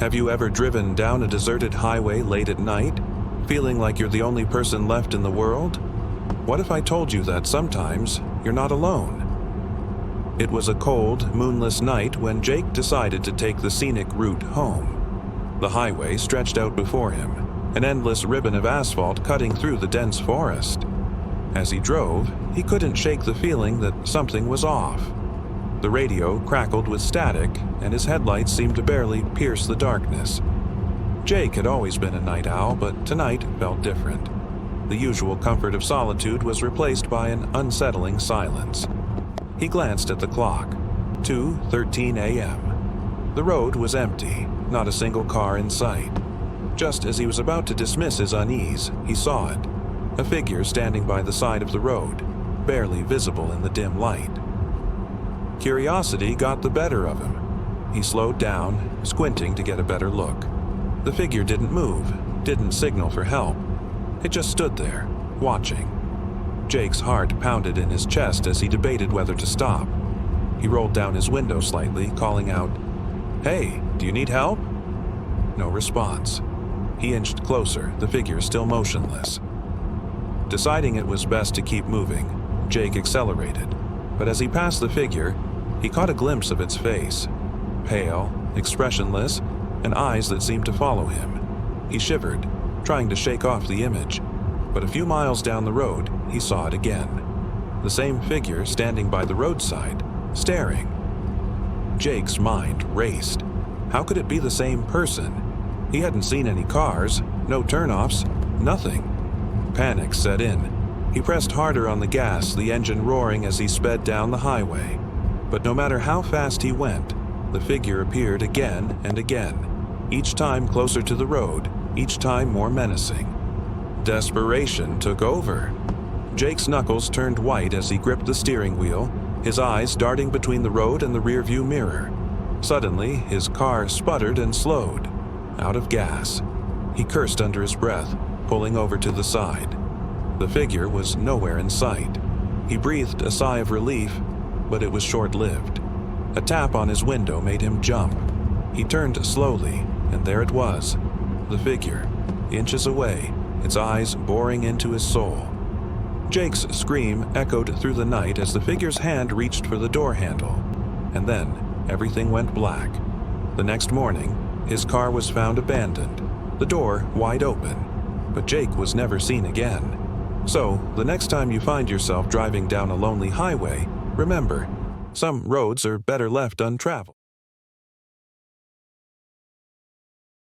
Have you ever driven down a deserted highway late at night, feeling like you're the only person left in the world? What if I told you that sometimes you're not alone? It was a cold, moonless night when Jake decided to take the scenic route home. The highway stretched out before him, an endless ribbon of asphalt cutting through the dense forest. As he drove, he couldn't shake the feeling that something was off. The radio crackled with static, and his headlights seemed to barely pierce the darkness. Jake had always been a night owl, but tonight felt different. The usual comfort of solitude was replaced by an unsettling silence. He glanced at the clock. 2:13 a.m. The road was empty, not a single car in sight. Just as he was about to dismiss his unease, he saw it. A figure standing by the side of the road, barely visible in the dim light. Curiosity got the better of him. He slowed down, squinting to get a better look. The figure didn't move, didn't signal for help. It just stood there, watching. Jake's heart pounded in his chest as he debated whether to stop. He rolled down his window slightly, calling out, "Hey, do you need help?" No response. He inched closer, the figure still motionless. Deciding it was best to keep moving, Jake accelerated. But as he passed the figure, he caught a glimpse of its face. Pale, expressionless, and eyes that seemed to follow him. He shivered, trying to shake off the image. But a few miles down the road, he saw it again. The same figure standing by the roadside, staring. Jake's mind raced. How could it be the same person? He hadn't seen any cars, no turnoffs, nothing. Panic set in. He pressed harder on the gas, the engine roaring as he sped down the highway. But no matter how fast he went, the figure appeared again and again, each time closer to the road, each time more menacing. Desperation took over. Jake's knuckles turned white as he gripped the steering wheel, his eyes darting between the road and the rearview mirror. Suddenly, his car sputtered and slowed, out of gas. He cursed under his breath, pulling over to the side. The figure was nowhere in sight. He breathed a sigh of relief, but it was short-lived. A tap on his window made him jump. He turned slowly, and there it was, the figure, inches away, its eyes boring into his soul. Jake's scream echoed through the night as the figure's hand reached for the door handle, and then everything went black. The next morning, his car was found abandoned, the door wide open, but Jake was never seen again. So, the next time you find yourself driving down a lonely highway, remember, some roads are better left untraveled.